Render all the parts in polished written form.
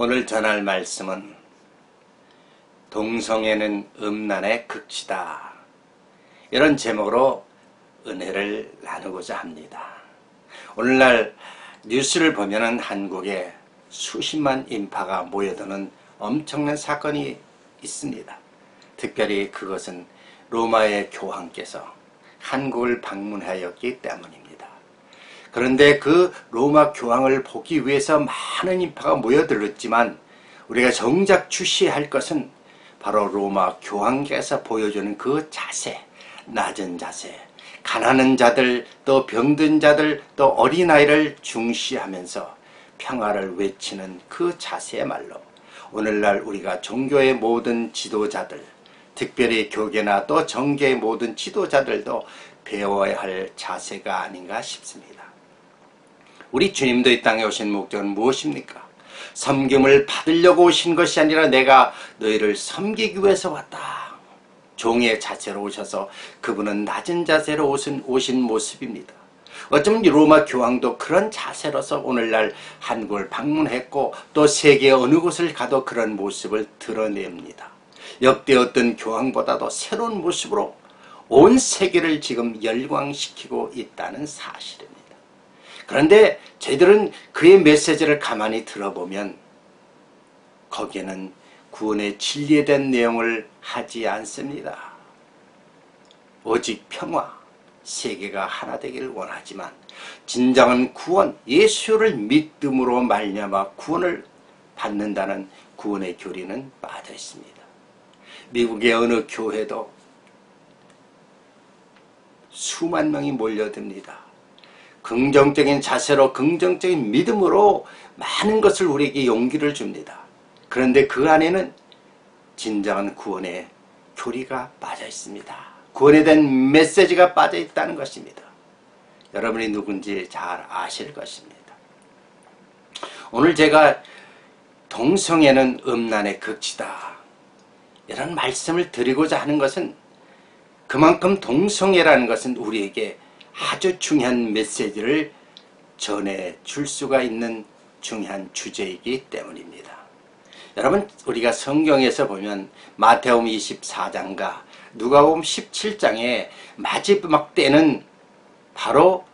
오늘 전할 말씀은 동성애는 음란의 극치다, 이런 제목으로 은혜를 나누고자 합니다. 오늘날 뉴스를 보면은 한국에 수십만 인파가 모여드는 엄청난 사건이 있습니다. 특별히 그것은 로마의 교황께서 한국을 방문하였기 때문입니다. 그런데 그 로마 교황을 보기 위해서 많은 인파가 모여들었지만 우리가 정작 주시할 것은 바로 로마 교황께서 보여주는 그 자세, 낮은 자세, 가난한 자들, 또 병든 자들, 또 어린아이를 중시하면서 평화를 외치는 그 자세야말로 오늘날 우리가 종교의 모든 지도자들, 특별히 교계나 또 정계의 모든 지도자들도 배워야 할 자세가 아닌가 싶습니다. 우리 주님도 이 땅에 오신 목적은 무엇입니까? 섬김을 받으려고 오신 것이 아니라 내가 너희를 섬기기 위해서 왔다. 종의 자세로 오셔서 그분은 낮은 자세로 오신 모습입니다. 어쩌면 로마 교황도 그런 자세로서 오늘날 한국을 방문했고 또 세계 어느 곳을 가도 그런 모습을 드러냅니다. 역대 어떤 교황보다도 새로운 모습으로 온 세계를 지금 열광시키고 있다는 사실입니다. 그런데 저희들은 그의 메시지를 가만히 들어보면 거기에는 구원의 진리에 대한 내용을 하지 않습니다. 오직 평화, 세계가 하나 되기를 원하지만 진정한 구원, 예수를 믿음으로 말미암아 구원을 받는다는 구원의 교리는 빠져 있습니다. 미국의 어느 교회도 수만 명이 몰려듭니다. 긍정적인 자세로, 긍정적인 믿음으로 많은 것을 우리에게 용기를 줍니다. 그런데 그 안에는 진정한 구원의 교리가 빠져 있습니다. 구원에 대한 메시지가 빠져 있다는 것입니다. 여러분이 누군지 잘 아실 것입니다. 오늘 제가 동성애는 음란의 극치다, 이런 말씀을 드리고자 하는 것은 그만큼 동성애라는 것은 우리에게 아주 중요한 메시지를 전해줄 수가 있는 중요한 주제이기 때문입니다. 여러분, 우리가 성경에서 보면 마태복음 24장과 누가복음 17장의 마지막 때는 바로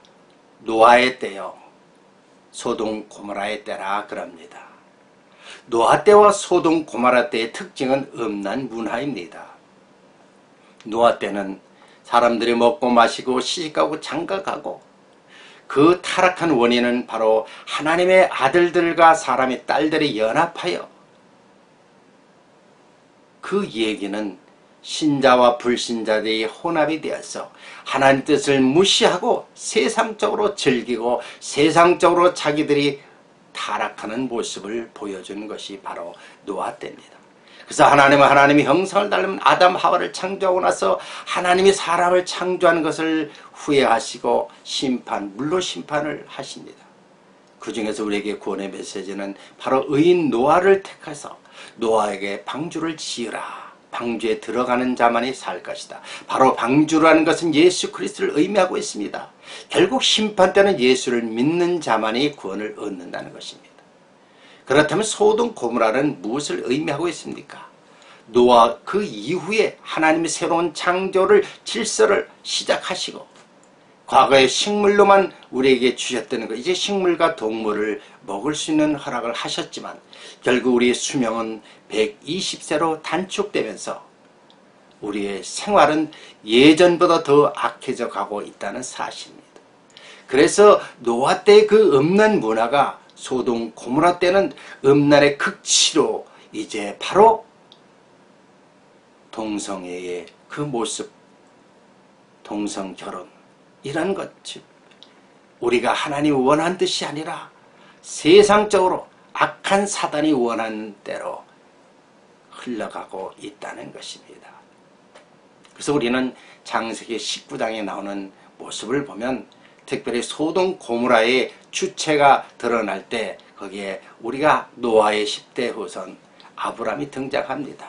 노아의 때요, 소돔 고모라의 때라 그럽니다. 노아 때와 소돔 고모라 때의 특징은 음란 문화입니다. 노아 때는 사람들이 먹고 마시고 시집가고 장가가고, 그 타락한 원인은 바로 하나님의 아들들과 사람의 딸들이 연합하여, 그 얘기는 신자와 불신자들이 혼합이 되어서 하나님 뜻을 무시하고 세상적으로 즐기고 세상적으로 자기들이 타락하는 모습을 보여주는 것이 바로 노아 때입니다. 그래서 하나님의 형상을 닮은 아담 하와를 창조하고 나서 하나님이 사람을 창조한 것을 후회하시고 물로 심판을 하십니다. 그 중에서 우리에게 구원의 메시지는 바로 의인 노아를 택해서 노아에게 방주를 지으라, 방주에 들어가는 자만이 살 것이다. 바로 방주라는 것은 예수 그리스도를 의미하고 있습니다. 결국 심판 때는 예수를 믿는 자만이 구원을 얻는다는 것입니다. 그렇다면 소돔 고모라는 무엇을 의미하고 있습니까? 노아 그 이후에 하나님의 새로운 창조를, 질서를 시작하시고 과거에 식물로만 우리에게 주셨다는 것, 이제 식물과 동물을 먹을 수 있는 허락을 하셨지만 결국 우리의 수명은 120세로 단축되면서 우리의 생활은 예전보다 더 악해져 가고 있다는 사실입니다. 그래서 노아 때의 그 음란 문화가 소돔 고모라 때는 음란의 극치로 이제 바로 동성애의 그 모습, 동성결혼이라는 것, 즉 우리가 하나님이 원한 뜻이 아니라 세상적으로 악한 사단이 원하는 대로 흘러가고 있다는 것입니다. 그래서 우리는 창세기 19장에 나오는 모습을 보면 특별히 소돔 고모라의 주체가 드러날 때 거기에 우리가 노아의 10대 후손 아브람이 등장합니다.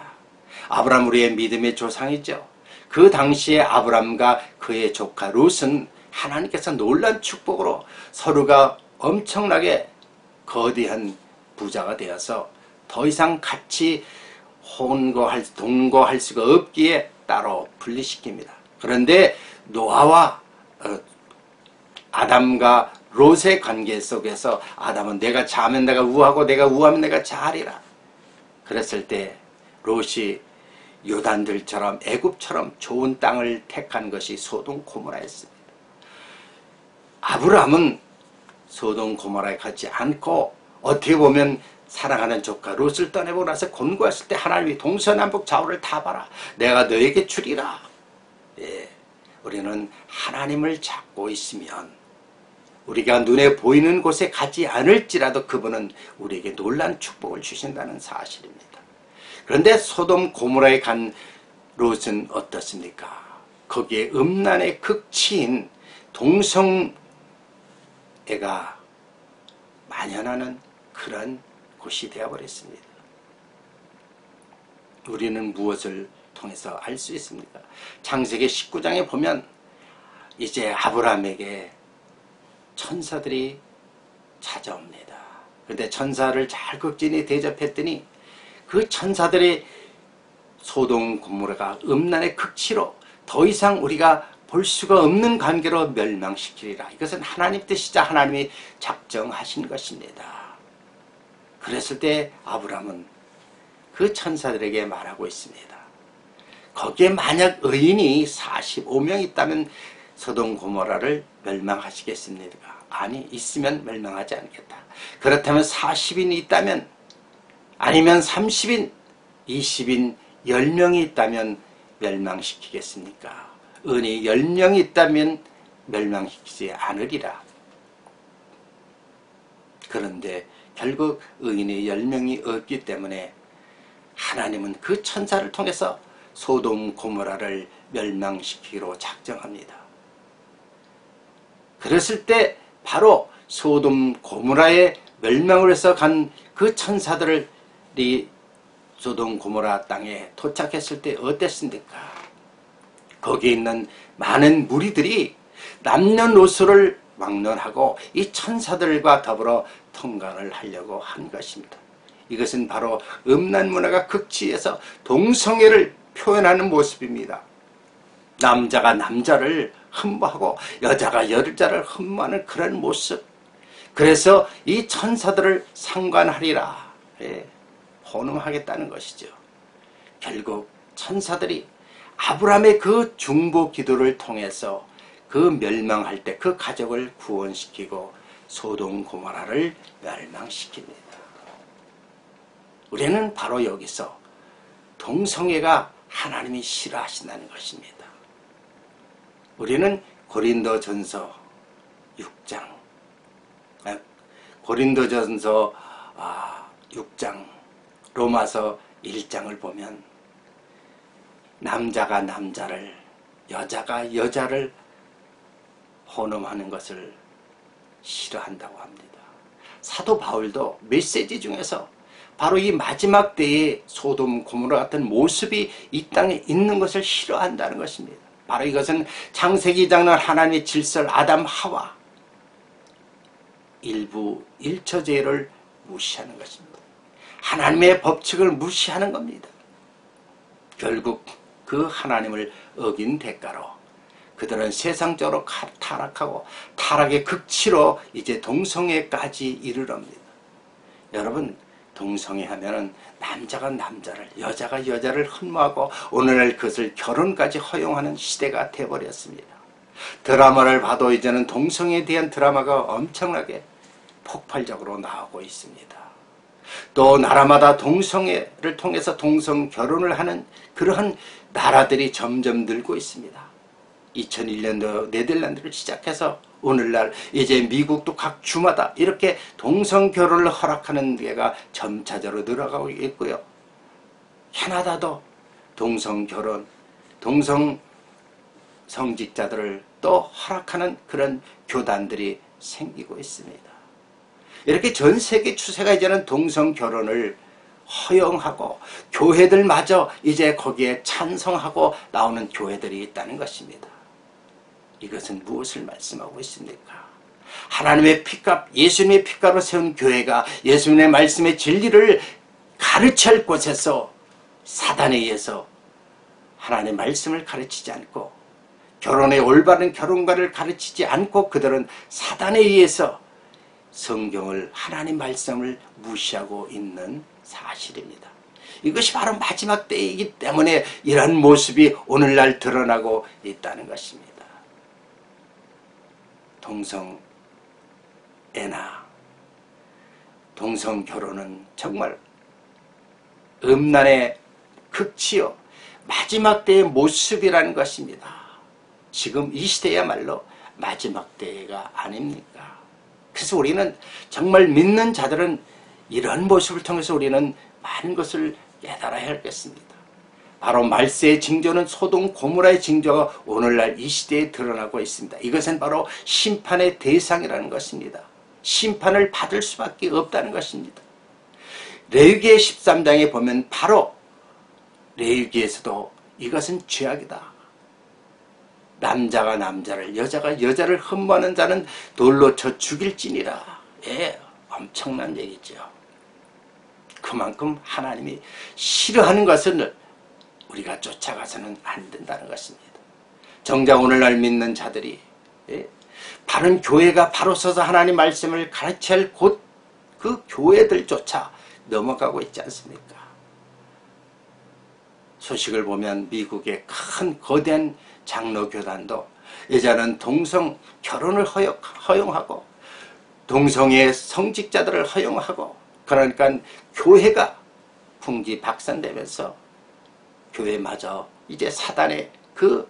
아브람 우리의 믿음의 조상이죠. 그 당시에 아브람과 그의 조카 룻은 하나님께서 놀란 축복으로 서로가 엄청나게 거대한 부자가 되어서 더 이상 같이 동거할 수가 없기에 따로 분리시킵니다. 그런데 노아와 아담과 롯의 관계 속에서 아담은 내가 자면 내가 우하고 내가 우하면 내가 자리라. 그랬을 때 롯이 요단들처럼 애굽처럼 좋은 땅을 택한 것이 소돔 고모라였습니다. 아브라함은 소돔 고모라에 가지 않고 어떻게 보면 사랑하는 조카 롯을 떠내고 나서 곤고했을 때 하나님이 동서남북 좌우를 다 봐라. 내가 너에게 주리라. 예, 우리는 하나님을 찾고 있으면 우리가 눈에 보이는 곳에 가지 않을지라도 그분은 우리에게 놀라운 축복을 주신다는 사실입니다. 그런데 소돔 고모라에 간 롯은 어떻습니까? 거기에 음란의 극치인 동성애가 만연하는 그런 곳이 되어버렸습니다. 우리는 무엇을 통해서 알 수 있습니까? 창세기 19장에 보면 이제 아브라함에게 천사들이 찾아옵니다. 그런데 천사를 잘 극진히 대접했더니 그 천사들이 소돔 고모라가 음란의 극치로 더 이상 우리가 볼 수가 없는 관계로 멸망시키리라. 이것은 하나님 뜻이자 하나님이 작정하신 것입니다. 그랬을 때 아브라함은 그 천사들에게 말하고 있습니다. 거기에 만약 의인이 45명 있다면 소돔 고모라를 멸망하시겠습니까? 아니, 있으면 멸망하지 않겠다. 그렇다면 40인이 있다면, 아니면 30인, 20인, 10명이 있다면 멸망시키겠습니까? 의인이 10명이 있다면 멸망시키지 않으리라. 그런데 결국 의인이 10명이 없기 때문에 하나님은 그 천사를 통해서 소돔 고모라를 멸망시키기로 작정합니다. 그랬을 때 바로 소돔 고모라의 멸망을 해서 간 그 천사들이 소돔 고모라 땅에 도착했을 때 어땠습니까? 거기에 있는 많은 무리들이 남녀노소를 막론하고 이 천사들과 더불어 통관을 하려고 한 것입니다. 이것은 바로 음란 문화가 극치해서 동성애를 표현하는 모습입니다. 남자가 남자를 흠모하고 여자가 여자를 흠모하는 그런 모습. 그래서 이 천사들을 상관하리라, 혼음하겠다는 것이죠. 결국 천사들이 아브라함의 그 중보 기도를 통해서 그 멸망할 때 그 가족을 구원시키고 소돔 고모라를 멸망시킵니다. 우리는 바로 여기서 동성애가 하나님이 싫어하신다는 것입니다. 우리는 고린도전서 6장, 고린도전서 6장, 로마서 1장을 보면 남자가 남자를, 여자가 여자를 혼음하는 것을 싫어한다고 합니다. 사도 바울도 메시지 중에서 바로 이 마지막 때에 소돔 고모라 같은 모습이 이 땅에 있는 것을 싫어한다는 것입니다. 바로 이것은 창세기 장난 하나님의 질설 아담 하와 일부 일처제를 무시하는 것입니다. 하나님의 법칙을 무시하는 겁니다. 결국 그 하나님을 어긴 대가로 그들은 세상적으로 타락하고 타락의 극치로 이제 동성애까지 이르럽니다. 여러분, 동성애 하면은 남자가 남자를, 여자가 여자를 흠모하고 오늘날 그것을 결혼까지 허용하는 시대가 되어버렸습니다. 드라마를 봐도 이제는 동성애에 대한 드라마가 엄청나게 폭발적으로 나오고 있습니다. 또 나라마다 동성애를 통해서 동성 결혼을 하는 그러한 나라들이 점점 늘고 있습니다. 2001년도 네덜란드를 시작해서 오늘날 이제 미국도 각 주마다 이렇게 동성 결혼을 허락하는 데가 점차적으로 늘어가고 있고요. 캐나다도 동성 결혼, 동성 성직자들을 또 허락하는 그런 교단들이 생기고 있습니다. 이렇게 전 세계 추세가 이제는 동성 결혼을 허용하고 교회들마저 이제 거기에 찬성하고 나오는 교회들이 있다는 것입니다. 이것은 무엇을 말씀하고 있습니까? 하나님의 피값, 예수님의 피값으로 세운 교회가 예수님의 말씀의 진리를 가르칠 곳에서 사단에 의해서 하나님의 말씀을 가르치지 않고 결혼의 올바른 결혼관을 가르치지 않고 그들은 사단에 의해서 성경을 하나님 말씀을 무시하고 있는 사실입니다. 이것이 바로 마지막 때이기 때문에 이러한 모습이 오늘날 드러나고 있다는 것입니다. 동성애나 동성결혼은 정말 음란의 극치요 마지막 때의 모습이라는 것입니다. 지금 이 시대야말로 마지막 때가 아닙니까? 그래서 우리는 정말 믿는 자들은 이런 모습을 통해서 우리는 많은 것을 깨달아야 하겠습니다. 바로 말세의 징조는 소돔 고모라의 징조가 오늘날 이 시대에 드러나고 있습니다. 이것은 바로 심판의 대상이라는 것입니다. 심판을 받을 수밖에 없다는 것입니다. 레위기 13장에 보면 바로 레위기에서도 이것은 죄악이다. 남자가 남자를 여자가 여자를 흠모하는 자는 돌로 쳐 죽일지니라. 예, 엄청난 얘기죠. 그만큼 하나님이 싫어하는 것을 우리가 쫓아가서는 안 된다는 것입니다. 정작 오늘날 믿는 자들이 바른 교회가 바로 서서 하나님 말씀을 가르쳐야 할 곳 그 교회들조차 넘어가고 있지 않습니까? 소식을 보면 미국의 큰 거대한 장로교단도 이제는 동성 결혼을 허용하고 동성애 성직자들을 허용하고 그러니까 교회가 풍지박산되면서 교회마저 이제 사단의 그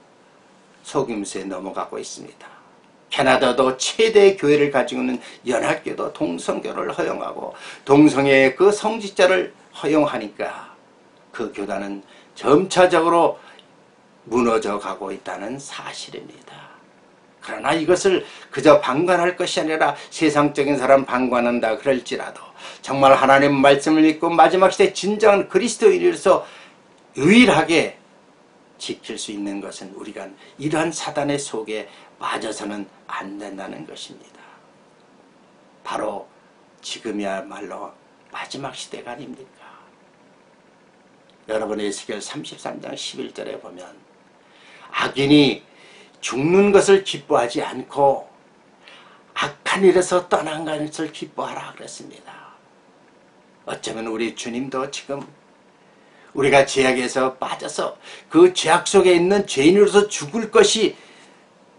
속임수에 넘어가고 있습니다. 캐나다도 최대의 교회를 가지고 있는 연합교도 동성교를 허용하고 동성애의 그 성직자를 허용하니까 그 교단은 점차적으로 무너져 가고 있다는 사실입니다. 그러나 이것을 그저 방관할 것이 아니라 세상적인 사람 방관한다 그럴지라도 정말 하나님 말씀을 믿고 마지막 시대 진정한 그리스도인으로서 유일하게 지킬 수 있는 것은 우리가 이러한 사단의 속에 빠져서는 안 된다는 것입니다. 바로 지금이야말로 마지막 시대가 아닙니까? 여러분 에스겔 33장 11절에 보면 악인이 죽는 것을 기뻐하지 않고 악한 일에서 떠난 것을 기뻐하라 그랬습니다. 어쩌면 우리 주님도 지금 우리가 죄악에서 빠져서 그 죄악 속에 있는 죄인으로서 죽을 것이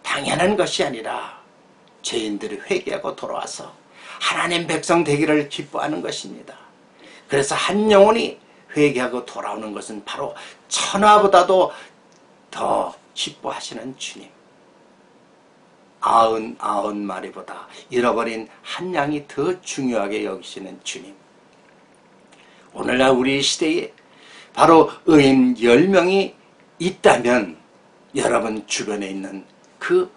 당연한 것이 아니라 죄인들이 회개하고 돌아와서 하나님 백성 되기를 기뻐하는 것입니다. 그래서 한 영혼이 회개하고 돌아오는 것은 바로 천하보다도 더 기뻐하시는 주님. 99마리보다 잃어버린 한 양이 더 중요하게 여기시는 주님. 오늘날 우리 시대에 바로 의인 10명이 있다면 여러분 주변에 있는 그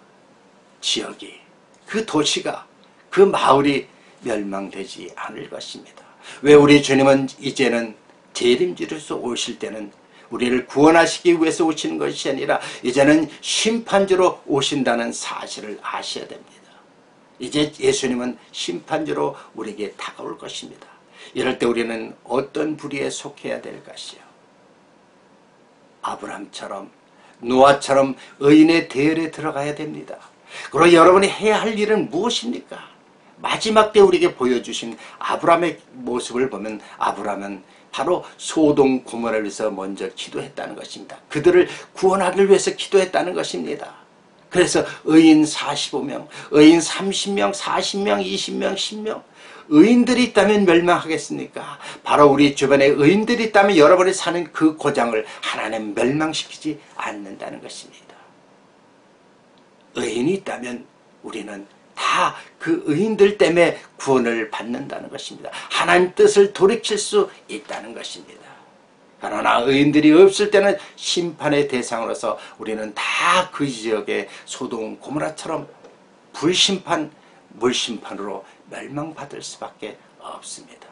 지역이, 그 도시가, 그 마을이 멸망되지 않을 것입니다. 왜 우리 주님은 이제는 재림지로서 오실 때는 우리를 구원하시기 위해서 오시는 것이 아니라 이제는 심판주로 오신다는 사실을 아셔야 됩니다. 이제 예수님은 심판주로 우리에게 다가올 것입니다. 이럴 때 우리는 어떤 부류에 속해야 될 것이요? 아브람처럼 노아처럼 의인의 대열에 들어가야 됩니다. 그리고 여러분이 해야 할 일은 무엇입니까? 마지막 때 우리에게 보여주신 아브람의 모습을 보면 아브람은 바로 소돔 고모라를 위해서 먼저 기도했다는 것입니다. 그들을 구원하기 위해서 기도했다는 것입니다. 그래서 의인 45명, 의인 30명, 40명, 20명, 10명 의인들이 있다면 멸망하겠습니까? 바로 우리 주변에 의인들이 있다면 여러분이 사는 그 고장을 하나님 멸망시키지 않는다는 것입니다. 의인이 있다면 우리는 다 그 의인들 때문에 구원을 받는다는 것입니다. 하나님 뜻을 돌이킬 수 있다는 것입니다. 그러나 의인들이 없을 때는 심판의 대상으로서 우리는 다 그 지역의 소돔 고모라처럼 불심판, 물심판으로 멸망받을 수밖에 없습니다.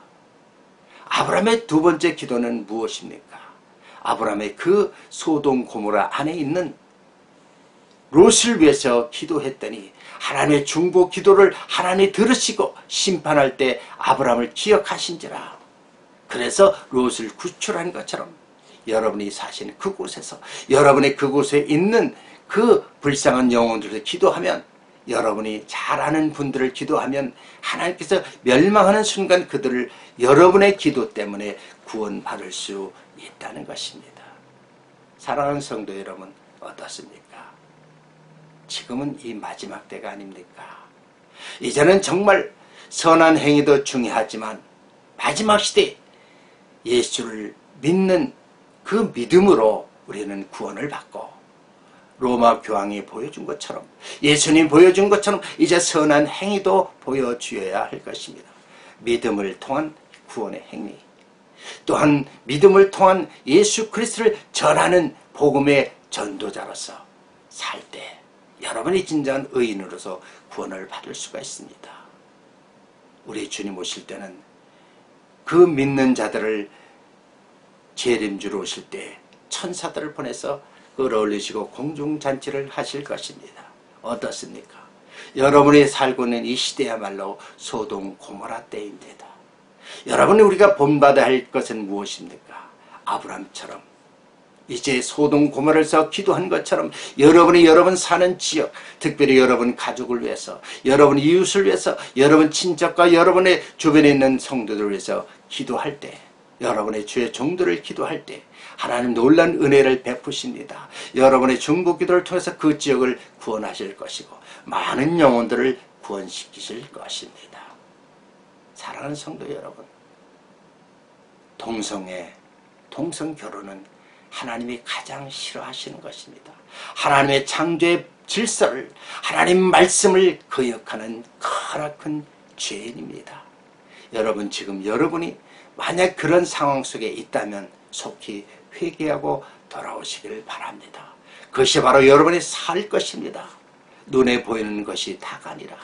아브라함의 두 번째 기도는 무엇입니까? 아브라함의 그 소돔 고모라 안에 있는 롯을 위해서 기도했더니 하나님의 중보 기도를 하나님이 들으시고 심판할 때 아브라함을 기억하신지라. 그래서 롯을 구출한 것처럼 여러분이 사시는 그곳에서, 여러분의 그곳에 있는 그 불쌍한 영혼들을 기도하면, 여러분이 잘 아는 분들을 기도하면 하나님께서 멸망하는 순간 그들을 여러분의 기도 때문에 구원받을 수 있다는 것입니다. 사랑하는 성도 여러분, 어떻습니까? 지금은 이 마지막 때가 아닙니까? 이제는 정말 선한 행위도 중요하지만 마지막 시대 예수를 믿는 그 믿음으로 우리는 구원을 받고, 로마 교황이 보여준 것처럼, 예수님 보여준 것처럼 이제 선한 행위도 보여주어야 할 것입니다. 믿음을 통한 구원의 행위, 또한 믿음을 통한 예수 그리스도를 전하는 복음의 전도자로서 살 때 여러분이 진정한 의인으로서 구원을 받을 수가 있습니다. 우리 주님 오실 때는 그 믿는 자들을 재림주로 오실 때 천사들을 보내서 끌어올리시고 공중잔치를 하실 것입니다. 어떻습니까? 여러분이 살고 있는 이 시대야말로 소돔 고모라 때입니다. 여러분이 우리가 본받아야 할 것은 무엇입니까? 아브람처럼 이제 소돔 고모라에서 기도한 것처럼 여러분 사는 지역, 특별히 여러분 가족을 위해서, 여러분 이웃을 위해서, 여러분 친척과 여러분의 주변에 있는 성도들을 위해서 기도할 때, 여러분의 주의 종들을 기도할 때 하나님 놀란 은혜를 베푸십니다. 여러분의 중보 기도를 통해서 그 지역을 구원하실 것이고 많은 영혼들을 구원시키실 것입니다. 사랑하는 성도 여러분, 동성 결혼은 하나님이 가장 싫어하시는 것입니다. 하나님의 창조의 질서를, 하나님 말씀을 거역하는 크나큰 죄인입니다. 여러분, 지금 여러분이 만약 그런 상황 속에 있다면 속히 회개하고 돌아오시길 바랍니다. 그것이 바로 여러분이 살 것입니다. 눈에 보이는 것이 다가 아니라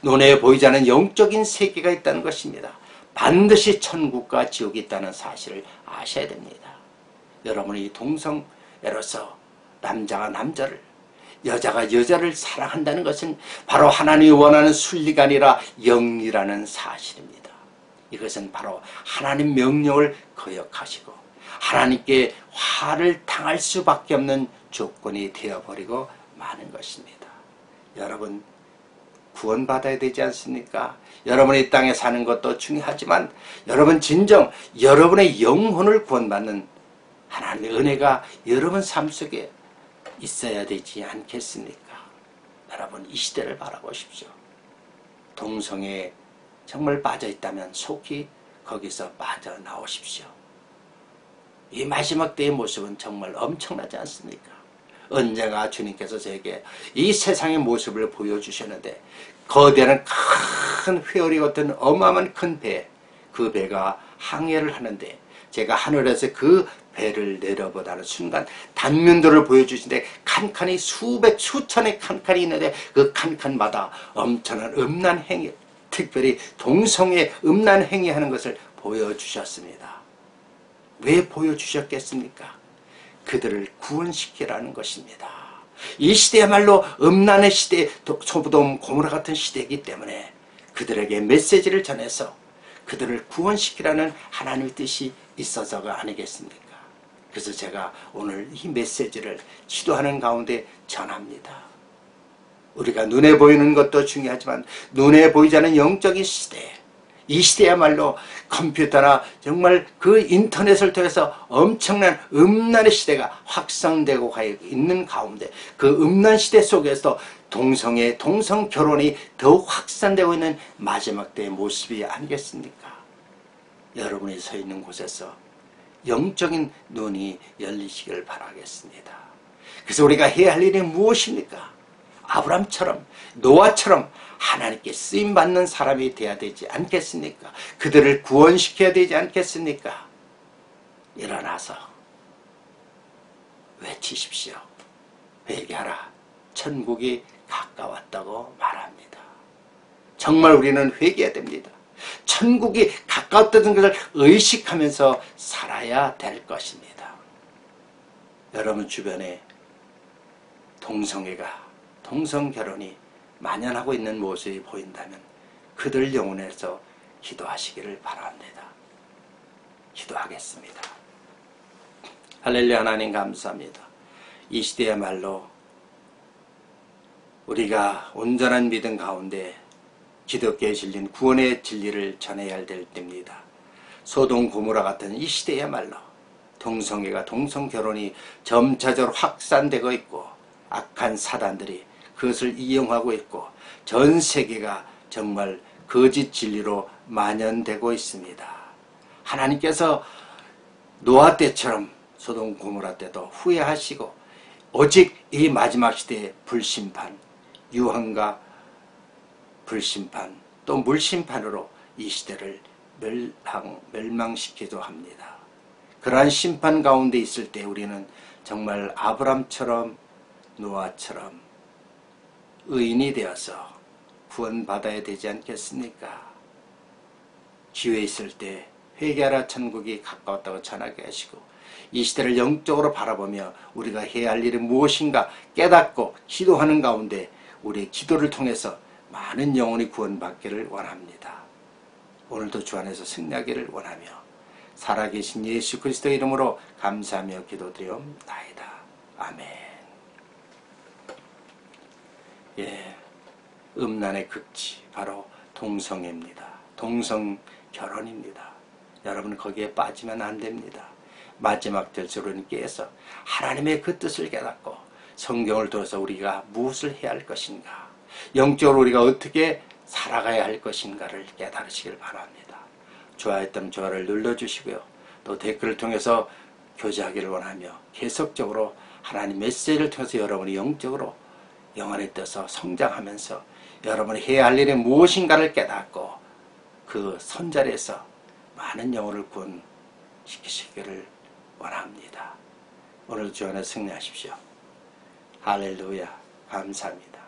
눈에 보이지 않는 영적인 세계가 있다는 것입니다. 반드시 천국과 지옥이 있다는 사실을 아셔야 됩니다. 여러분이 동성애로서 남자가 남자를, 여자가 여자를 사랑한다는 것은 바로 하나님이 원하는 순리가 아니라 영리라는 사실입니다. 이것은 바로 하나님 명령을 거역하시고 하나님께 화를 당할 수밖에 없는 조건이 되어버리고 마는 것입니다. 여러분, 구원받아야 되지 않습니까? 여러분이 이 땅에 사는 것도 중요하지만 여러분 진정 여러분의 영혼을 구원받는 하나님의 은혜가 여러분 삶 속에 있어야 되지 않겠습니까? 여러분, 이 시대를 바라보십시오. 동성애에 정말 빠져있다면 속히 거기서 빠져나오십시오. 이 마지막 때의 모습은 정말 엄청나지 않습니까? 언젠가 주님께서 저에게 이 세상의 모습을 보여주셨는데 거대한 큰 회오리 같은 어마어마한 큰 배, 그 배가 항해를 하는데 제가 하늘에서 그 배를 내려보다는 순간 단면도를 보여주시는데 칸칸이 수천의 칸칸이 있는데 그 칸칸마다 엄청난 음란 행위, 특별히 동성애 음란 행위하는 것을 보여주셨습니다. 왜 보여주셨겠습니까? 그들을 구원시키라는 것입니다. 이 시대야말로 음란의 시대, 소돔 고모라 같은 시대이기 때문에 그들에게 메시지를 전해서 그들을 구원시키라는 하나님의 뜻이 있어서가 아니겠습니까? 그래서 제가 오늘 이 메시지를 기도하는 가운데 전합니다. 우리가 눈에 보이는 것도 중요하지만 눈에 보이지 않는 영적인 시대, 이 시대야말로 컴퓨터나 정말 그 인터넷을 통해서 엄청난 음란의 시대가 확산되고 있는 가운데 그 음란 시대 속에서 동성애, 동성 결혼이 더욱 확산되고 있는 마지막 때의 모습이 아니겠습니까? 여러분이 서 있는 곳에서 영적인 눈이 열리시길 바라겠습니다. 그래서 우리가 해야 할 일이 무엇입니까? 아브람처럼, 노아처럼 하나님께 쓰임받는 사람이 되어야 되지 않겠습니까? 그들을 구원시켜야 되지 않겠습니까? 일어나서 외치십시오. 회개하라. 천국이 가까웠다고 말합니다. 정말 우리는 회개해야 됩니다. 천국이 가까웠다는 것을 의식하면서 살아야 될 것입니다. 여러분 주변에 동성결혼이 만연하고 있는 모습이 보인다면 그들 영혼에서 기도하시기를 바랍니다. 기도하겠습니다. 할렐루야. 하나님 감사합니다. 이 시대야말로 우리가 온전한 믿음 가운데 기독교에 질린 구원의 진리를 전해야 될 때입니다. 소돔 고모라 같은 이 시대야말로 동성애가 동성결혼이 점차적으로 확산되고 있고 악한 사단들이 그것을 이용하고 있고 전 세계가 정말 거짓 진리로 만연되고 있습니다. 하나님께서 노아 때처럼 소돔 고모라 때도 후회하시고 오직 이 마지막 시대의 불심판, 유황과 불심판 또 물심판으로 이 시대를 멸망시키려 합니다. 그러한 심판 가운데 있을 때 우리는 정말 아브람처럼 노아처럼 의인이 되어서 구원받아야 되지 않겠습니까? 기회 있을 때 회개하라 천국이 가까웠다고 전하게 하시고 이 시대를 영적으로 바라보며 우리가 해야 할 일이 무엇인가 깨닫고 기도하는 가운데 우리의 기도를 통해서 많은 영혼이 구원받기를 원합니다. 오늘도 주 안에서 승리하기를 원하며 살아계신 예수 그리스도의 이름으로 감사하며 기도드리옵나이다. 아멘. 예, 음란의 극치 바로 동성애입니다. 동성결혼입니다. 여러분 거기에 빠지면 안 됩니다. 마지막 절주로님께서 하나님의 그 뜻을 깨닫고 성경을 통해서 우리가 무엇을 해야 할 것인가, 영적으로 우리가 어떻게 살아가야 할 것인가를 깨달으시길 바랍니다. 좋아했다면 좋아를 눌러주시고요. 또 댓글을 통해서 교제하기를 원하며 계속적으로 하나님 메시지를 통해서 여러분이 영적으로 영안에 떠서 성장하면서 여러분이 해야 할 일이 무엇인가를 깨닫고 그 선자리에서 많은 영혼을 구원시키시기를 원합니다. 오늘 주 안에 승리하십시오. 할렐루야. 감사합니다.